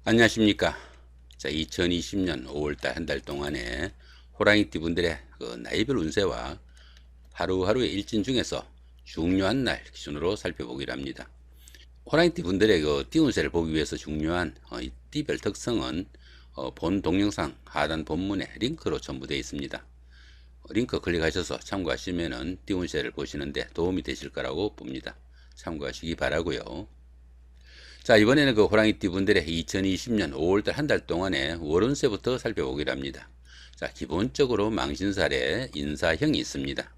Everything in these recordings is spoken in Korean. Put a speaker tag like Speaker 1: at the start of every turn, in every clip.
Speaker 1: 안녕하십니까. 자, 2020년 5월달 한 달 동안에 호랑이띠 분들의 나이별 운세와 하루하루의 일진 중에서 중요한 날 기준으로 살펴보기로 합니다. 호랑이띠 분들의 띠운세를 보기 위해서 중요한 이 띠별 특성은 본 동영상 하단 본문에 링크로 첨부되어 있습니다. 링크 클릭하셔서 참고하시면 띠운세를 보시는데 도움이 되실 거라고 봅니다. 참고하시기 바라고요. 자, 이번에는 호랑이띠 분들의 2020년 5월달 한 달 동안의 월운세부터 살펴보기로 합니다. 자, 기본적으로 망신살에 인사형이 있습니다.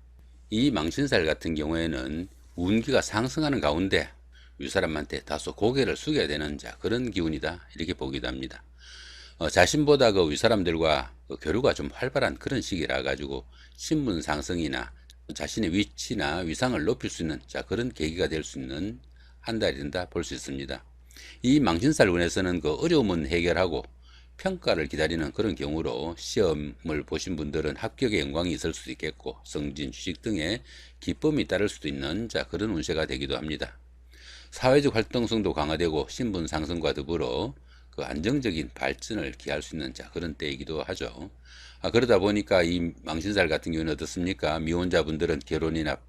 Speaker 1: 이 망신살 같은 경우에는 운기가 상승하는 가운데 윗사람한테 다소 고개를 숙여야 되는 그런 기운이다, 이렇게 보기도 합니다. 자신보다 윗사람들과 교류가 좀 활발한 그런 시기라 가지고 신분 상승이나 자신의 위치나 위상을 높일 수 있는 그런 계기가 될 수 있는 한 달이 된다 볼 수 있습니다. 이 망신살 운에서는 어려움은 해결하고 평가를 기다리는 그런 경우로 시험을 보신 분들은 합격의 영광이 있을 수도 있겠고 승진, 취직 등의 기쁨이 따를 수도 있는 그런 운세가 되기도 합니다. 사회적 활동성도 강화되고 신분 상승과 더불어 안정적인 발전을 기할 수 있는 그런 때이기도 하죠. 그러다 보니까 이 망신살 같은 경우는 어떻습니까? 미혼자분들은 결혼이나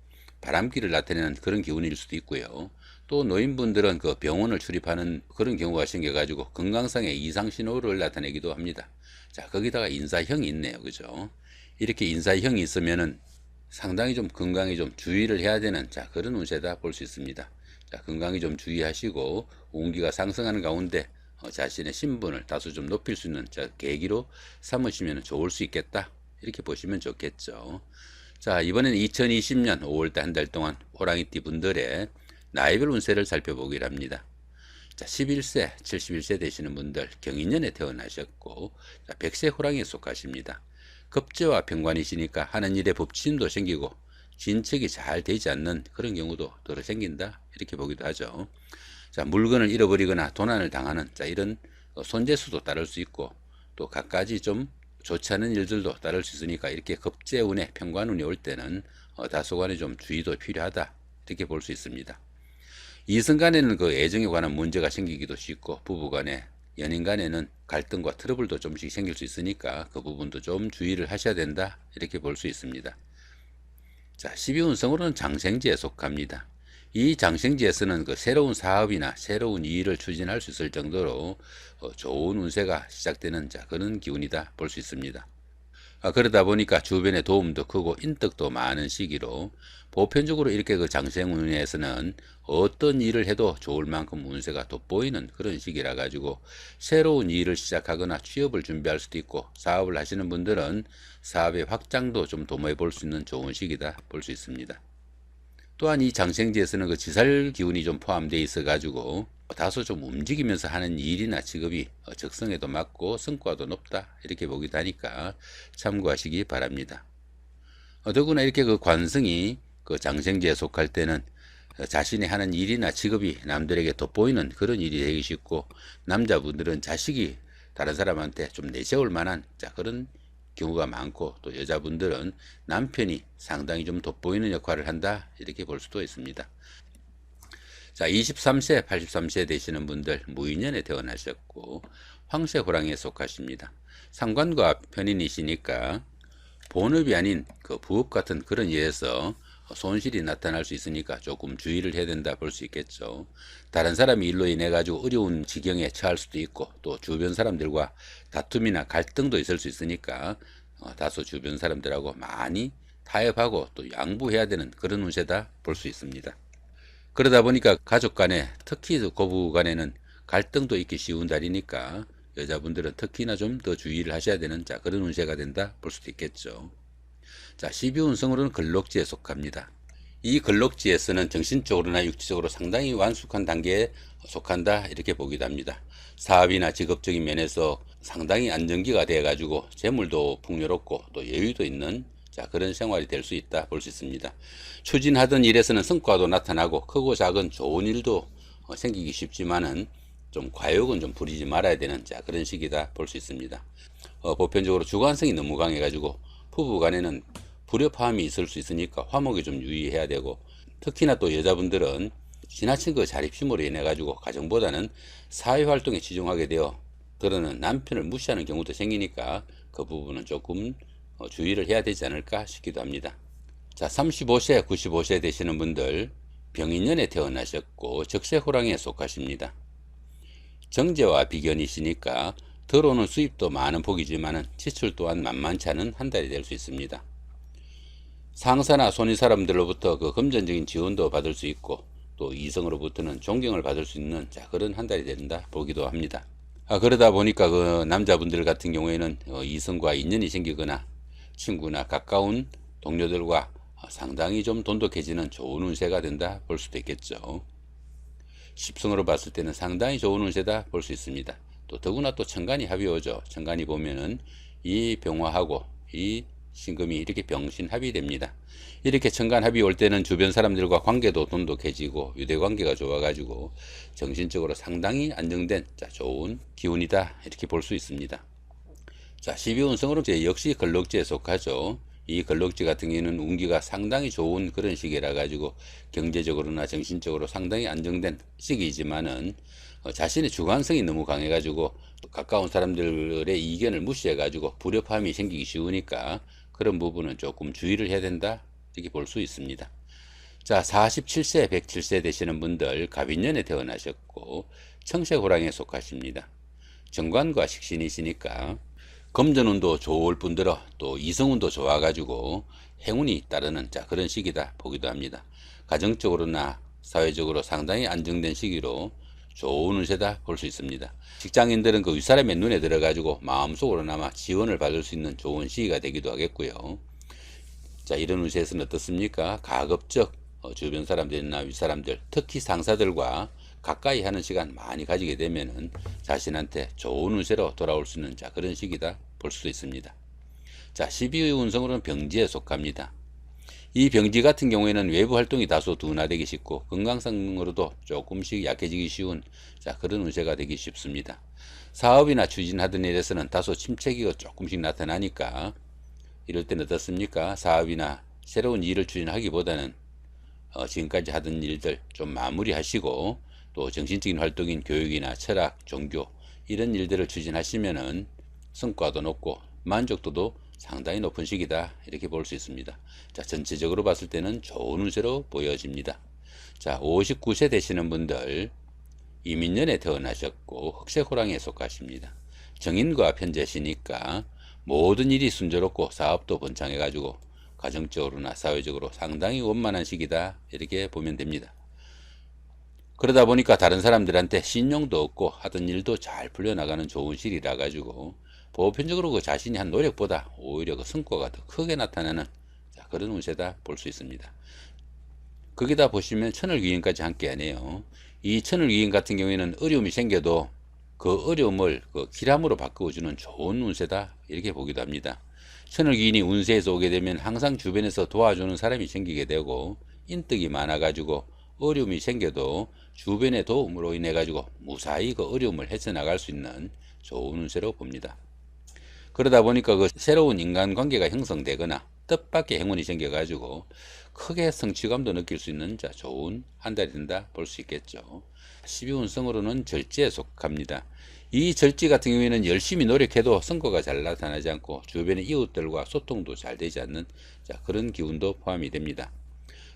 Speaker 1: 바람기를 나타내는 그런 기운일 수도 있고요. 또 노인분들은 병원을 출입하는 그런 경우가 생겨가지고 건강상의 이상 신호를 나타내기도 합니다. 자, 거기다가 인사형이 있네요. 그죠? 이렇게 인사형이 있으면은 상당히 좀 건강에 좀 주의를 해야 되는 그런 운세다 볼 수 있습니다. 자, 건강에 좀 주의하시고 운기가 상승하는 가운데 자신의 신분을 다소 좀 높일 수 있는 계기로 삼으시면 좋을 수 있겠다, 이렇게 보시면 좋겠죠. 자, 이번에는 2020년 5월달 한 달 동안 호랑이띠 분들의 나이별 운세를 살펴보기로 합니다. 자, 11세, 71세 되시는 분들 경인년에 태어나셨고 백세 호랑이에 속하십니다. 급제와 병관이시니까 하는 일에 법치심도 생기고 진척이 잘 되지 않는 그런 경우도 더러 생긴다, 이렇게 보기도 하죠. 자, 물건을 잃어버리거나 도난을 당하는 이런 손재수도 따를 수 있고 또 갖가지 좀 좋지 않은 일들도 따를 수 있으니까 이렇게 급제운에 편관운이 올 때는 다소간에 좀 주의도 필요하다, 이렇게 볼 수 있습니다. 이성 간에는 애정에 관한 문제가 생기기도 쉽고 부부간에, 연인 간에는 갈등과 트러블도 좀씩 생길 수 있으니까 그 부분도 좀 주의를 하셔야 된다, 이렇게 볼 수 있습니다. 자, 12운성으로는 장생지에 속합니다. 이 장생지에서는 새로운 사업이나 새로운 일을 추진할 수 있을 정도로 좋은 운세가 시작되는 그런 기운이다 볼 수 있습니다. 그러다 보니까 주변의 도움도 크고 인덕도 많은 시기로 보편적으로 이렇게 장생운에서는 어떤 일을 해도 좋을 만큼 운세가 돋보이는 그런 시기라 가지고 새로운 일을 시작하거나 취업을 준비할 수도 있고 사업을 하시는 분들은 사업의 확장도 좀 도모해 볼 수 있는 좋은 시기다 볼 수 있습니다. 또한 이 장생지에서는 지살 기운이 좀 포함되어 있어 가지고 다소 좀 움직이면서 하는 일이나 직업이 적성에도 맞고 성과도 높다, 이렇게 보기도 하니까 참고하시기 바랍니다. 더구나 이렇게 관성이 장생지에 속할 때는 자신이 하는 일이나 직업이 남들에게 돋보이는 그런 일이 되기 쉽고 남자분들은 자식이 다른 사람한테 좀 내세울 만한 그런 경우가 많고 또 여자분들은 남편이 상당히 좀 돋보이는 역할을 한다, 이렇게 볼 수도 있습니다. 자, 23세, 83세 되시는 분들 무인년에 태어나셨고 황새 호랑이에 속하십니다. 상관과 편인이시니까 본업이 아닌 부업 같은 그런 일에서 손실이 나타날 수 있으니까 조금 주의를 해야 된다 볼 수 있겠죠. 다른 사람이 일로 인해 가지고 어려운 지경에 처할 수도 있고 또 주변 사람들과 다툼이나 갈등도 있을 수 있으니까 다소 주변 사람들하고 많이 타협하고 또 양보해야 되는 그런 운세다 볼 수 있습니다. 그러다 보니까 가족 간에, 특히 고부 간에는 갈등도 있기 쉬운 달이니까 여자분들은 특히나 좀 더 주의를 하셔야 되는 그런 운세가 된다 볼 수도 있겠죠. 자, 12운성으로는 걸록지에 속합니다. 이 걸록지에서는 정신적으로나 육체적으로 상당히 완숙한 단계에 속한다, 이렇게 보기도 합니다. 사업이나 직업적인 면에서 상당히 안정기가 되어 가지고 재물도 풍요롭고 또 여유도 있는 그런 생활이 될 수 있다 볼 수 있습니다. 추진하던 일에서는 성과도 나타나고 크고 작은 좋은 일도 생기기 쉽지만은 좀 과욕은 좀 부리지 말아야 되는 그런 시기다 볼 수 있습니다. 보편적으로 주관성이 너무 강해 가지고 부부 간에는 불협화음이 있을 수 있으니까 화목에 좀 유의해야 되고, 특히나 또 여자분들은 지나친 자립심으로 인해 가지고 가정보다는 사회활동에 치중하게 되어 들어는 남편을 무시하는 경우도 생기니까 그 부분은 조금 주의를 해야 되지 않을까 싶기도 합니다. 자, 35세, 95세 되시는 분들 병인년에 태어나셨고 적세호랑이에 속하십니다. 정제와 비견이시니까 들어오는 수입도 많은 복이지만 지출 또한 만만치 않은 한 달이 될 수 있습니다. 상사나 손위 사람들로부터 그 금전적인 지원도 받을 수 있고 또 이성으로부터는 존경을 받을 수 있는 그런 한 달이 된다 보기도 합니다. 그러다 보니까 그 남자분들 같은 경우에는 이성과 인연이 생기거나 친구나 가까운 동료들과 상당히 좀 돈독해지는 좋은 운세가 된다 볼 수도 있겠죠. 십성으로 봤을 때는 상당히 좋은 운세다 볼 수 있습니다. 또 더구나 또 천간이 합이 오죠. 천간이 보면은 이 병화하고 이 신금이 이렇게 병신합이 됩니다. 이렇게 천간 합이 올 때는 주변 사람들과 관계도 돈독해지고 유대관계가 좋아가지고 정신적으로 상당히 안정된 좋은 기운이다 이렇게 볼 수 있습니다. 자, 12운성으로 역시 걸럭지에 속하죠. 이 걸럭지 같은 경우는 운기가 상당히 좋은 그런 시기라 가지고 경제적으로나 정신적으로 상당히 안정된 시기이지만은 자신의 주관성이 너무 강해 가지고 가까운 사람들의 이견을 무시해 가지고 불협화음이 생기기 쉬우니까 그런 부분은 조금 주의를 해야 된다 이렇게 볼 수 있습니다. 자, 47세 107세 되시는 분들 갑인년에 태어나셨고 청색호랑이에 속하십니다. 정관과 식신이시니까 금전운도 좋을 뿐더러 또 이성운도 좋아가지고 행운이 따르는 그런 시기다 보기도 합니다. 가정적으로나 사회적으로 상당히 안정된 시기로 좋은 운세다 볼 수 있습니다. 직장인들은 그 윗사람의 눈에 들어가지고 마음속으로나마 지원을 받을 수 있는 좋은 시기가 되기도 하겠고요. 자, 이런 운세에서는 어떻습니까? 가급적 주변 사람들이나 윗사람들, 특히 상사들과 가까이 하는 시간 많이 가지게 되면은 자신한테 좋은 운세로 돌아올 수 있는 그런 시기다 볼 수도 있습니다. 자, 12운성으로는 병지에 속합니다. 이 병지 같은 경우에는 외부 활동이 다소 둔화되기 쉽고 건강상으로도 조금씩 약해지기 쉬운 그런 운세가 되기 쉽습니다. 사업이나 추진하던 일에서는 다소 침체기가 조금씩 나타나니까 이럴 때는 어떻습니까? 사업이나 새로운 일을 추진하기보다는 지금까지 하던 일들 좀 마무리하시고 또 정신적인 활동인 교육이나 철학, 종교 이런 일들을 추진하시면은 성과도 높고 만족도도 상당히 높은 시기다 이렇게 볼 수 있습니다. 자, 전체적으로 봤을 때는 좋은 운세로 보여집니다. 자, 59세 되시는 분들 이민년에 태어나셨고 흑색호랑이에 속하십니다. 정인과 편재시니까 모든 일이 순조롭고 사업도 번창해 가지고 가정적으로나 사회적으로 상당히 원만한 시기다 이렇게 보면 됩니다. 그러다 보니까 다른 사람들한테 신용도 얻고 하던 일도 잘 풀려나가는 좋은 시기라 가지고 보편적으로 그 자신이 한 노력보다 오히려 그 성과가 더 크게 나타나는 그런 운세다 볼 수 있습니다. 거기다 보시면 천을귀인까지 함께 하네요. 이 천을귀인 같은 경우에는 어려움이 생겨도 그 어려움을 그 기람으로 바꿔주는 좋은 운세다 이렇게 보기도 합니다. 천을귀인이 운세에서 오게 되면 항상 주변에서 도와주는 사람이 생기게 되고 인덕이 많아 가지고 어려움이 생겨도 주변의 도움으로 인해 가지고 무사히 그 어려움을 헤쳐나갈 수 있는 좋은 운세로 봅니다. 그러다 보니까 그 새로운 인간관계가 형성되거나 뜻밖의 행운이 생겨 가지고 크게 성취감도 느낄 수 있는 좋은 한 달이 된다 볼 수 있겠죠. 12운성으로는 절지에 속합니다. 이 절지 같은 경우에는 열심히 노력해도 성과가 잘 나타나지 않고 주변의 이웃들과 소통도 잘 되지 않는 그런 기운도 포함이 됩니다.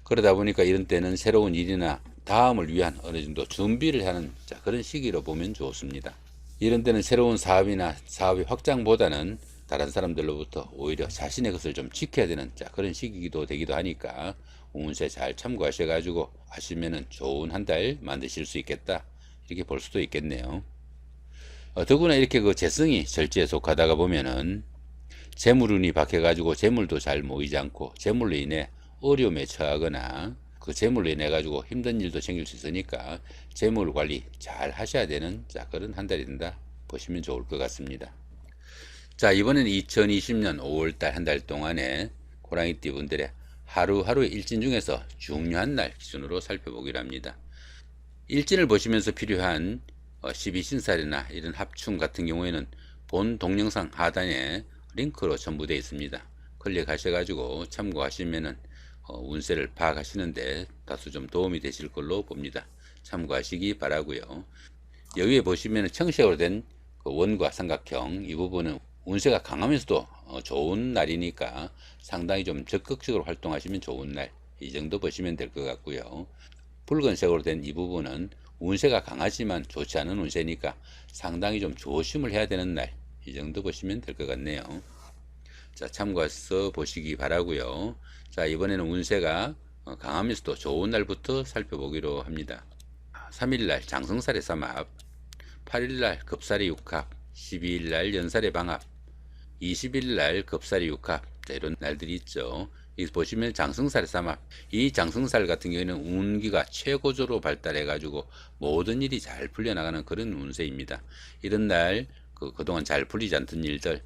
Speaker 1: 그러다 보니까 이런 때는 새로운 일이나 다음을 위한 어느 정도 준비를 하는 그런 시기로 보면 좋습니다. 이런 때는 새로운 사업이나 사업의 확장보다는 다른 사람들로부터 오히려 자신의 것을 좀 지켜야 되는 그런 시기도 되기도 하니까 운세 잘 참고하셔 가지고 하시면은 좋은 한 달 만드실 수 있겠다 이렇게 볼 수도 있겠네요. 더구나 이렇게 그 재성이 절지에 속하다가 보면은 재물운이 박혀 가지고 재물도 잘 모이지 않고 재물로 인해 어려움에 처하거나 그 재물로 인해 가지고 힘든 일도 생길 수 있으니까 재물 관리 잘 하셔야 되는 그런 한 달이 된다 보시면 좋을 것 같습니다. 자, 이번에는 2020년 5월달 한 달 동안에 호랑이띠 분들의 하루하루의 일진 중에서 중요한 날 기준으로 살펴보기로 합니다. 일진을 보시면서 필요한 12신살이나 이런 합충 같은 경우에는 본 동영상 하단에 링크로 첨부되어 있습니다. 클릭하셔 가지고 참고하시면은 운세를 파악하시는데 다소 좀 도움이 되실 걸로 봅니다. 참고하시기 바라고요. 여기에 보시면 청색으로 된 그 원과 삼각형 이 부분은 운세가 강하면서도 좋은 날이니까 상당히 좀 적극적으로 활동하시면 좋은 날, 이 정도 보시면 될 것 같고요. 붉은색으로 된 이 부분은 운세가 강하지만 좋지 않은 운세니까 상당히 좀 조심을 해야 되는 날, 이 정도 보시면 될 것 같네요. 자, 참고해서 보시기 바라고요. 자, 이번에는 운세가 강하면서도 좋은 날부터 살펴보기로 합니다. 3일날 장성살의 삼합, 8일날 급살의 육합, 12일날 연살의 방합, 20일날 급살의 육합, 자, 이런 날들이 있죠. 여기 보시면 장성살의 삼합, 이 장성살 같은 경우에는 운기가 최고조로 발달해 가지고 모든 일이 잘 풀려나가는 그런 운세입니다. 이런 날 그동안 잘 풀리지 않던 일들,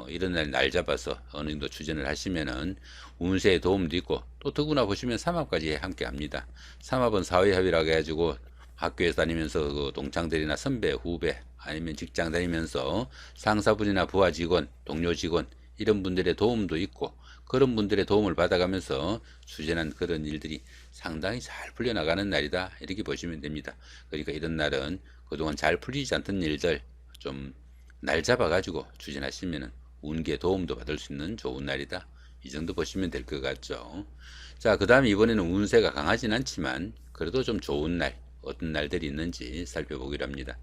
Speaker 1: 이런 날 잡아서 어느 정도 추진을 하시면은 운세에 도움도 있고, 또 더구나 보시면 삼합까지 함께 합니다. 삼합은 사회합이라고 해가지고 학교에서 다니면서 그 동창들이나 선배, 후배, 아니면 직장 다니면서 상사분이나 부하 직원, 동료 직원, 이런 분들의 도움도 있고, 그런 분들의 도움을 받아가면서 추진한 그런 일들이 상당히 잘 풀려나가는 날이다, 이렇게 보시면 됩니다. 그러니까 이런 날은 그동안 잘 풀리지 않던 일들 좀 날 잡아 가지고 추진하시면은 운기에 도움도 받을 수 있는 좋은 날이다, 이 정도 보시면 될 것 같죠. 자, 그 다음에 이번에는 운세가 강하진 않지만 그래도 좀 좋은 날, 어떤 날들이 있는지 살펴보기로 합니다.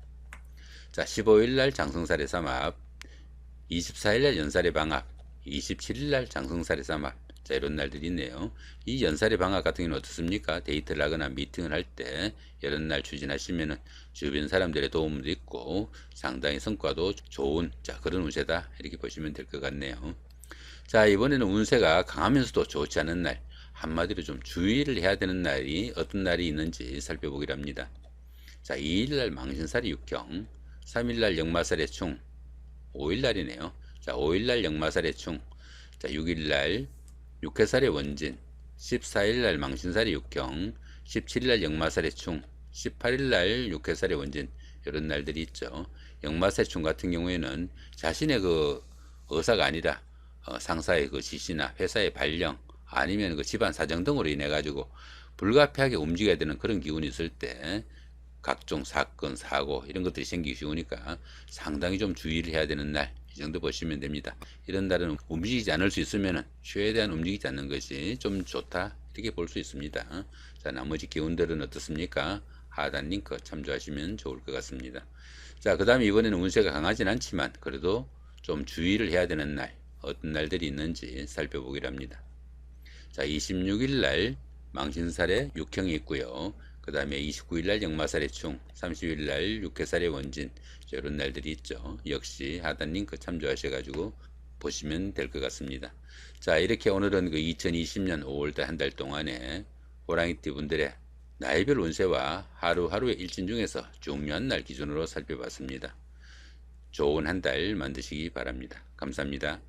Speaker 1: 자, 15일날 장성살의 삼합, 24일날 연살의 방합, 27일날 장성살의 삼합, 자, 이런 날들이 있네요. 이 연살의 방합 같은 경우는 어떻습니까? 데이트를 하거나 미팅을 할 때 이런 날 추진하시면은 주변 사람들의 도움도 있고 상당히 성과도 좋은, 자, 그런 운세다, 이렇게 보시면 될 것 같네요. 자, 이번에는 운세가 강하면서도 좋지 않은 날, 한마디로 좀 주의를 해야 되는 날이 어떤 날이 있는지 살펴보기로 합니다. 자, 2일날 망신살이 육형, 3일날 역마살의 충, 5일날이네요. 자, 5일날 역마살의 충, 자, 6일날 육해살의 원진, 14일날 망신살의 육형, 17일날 역마살의 충, 18일날 육해살의 원진, 이런 날들이 있죠. 역마살의 충 같은 경우에는 자신의 그 의사가 아니라 상사의 그 지시나 회사의 발령, 아니면 그 집안 사정 등으로 인해 가지고 불가피하게 움직여야 되는 그런 기운이 있을 때 각종 사건, 사고 이런 것들이 생기기 쉬우니까 상당히 좀 주의를 해야 되는 날, 이 정도 보시면 됩니다. 이런 날은 움직이지 않을 수 있으면 최대한 움직이지 않는 것이 좀 좋다, 이렇게 볼 수 있습니다. 자, 나머지 기운들은 어떻습니까? 하단 링크 참조하시면 좋을 것 같습니다. 자, 그 다음에 이번에는 운세가 강하진 않지만 그래도 좀 주의를 해야 되는 날, 어떤 날들이 있는지 살펴보기로 합니다. 자, 26일 날 망신살의 육형이 있고요. 그 다음에 29일 날 역마살의 충, 30일 날 육해살의 원진, 이런 날들이 있죠. 역시 하단 링크 참조하셔가지고 보시면 될 것 같습니다. 자, 이렇게 오늘은 그 2020년 5월달 한 달 동안에 호랑이띠 분들의 나이별 운세와 하루하루의 일진 중에서 중요한 날 기준으로 살펴봤습니다. 좋은 한 달 만드시기 바랍니다. 감사합니다.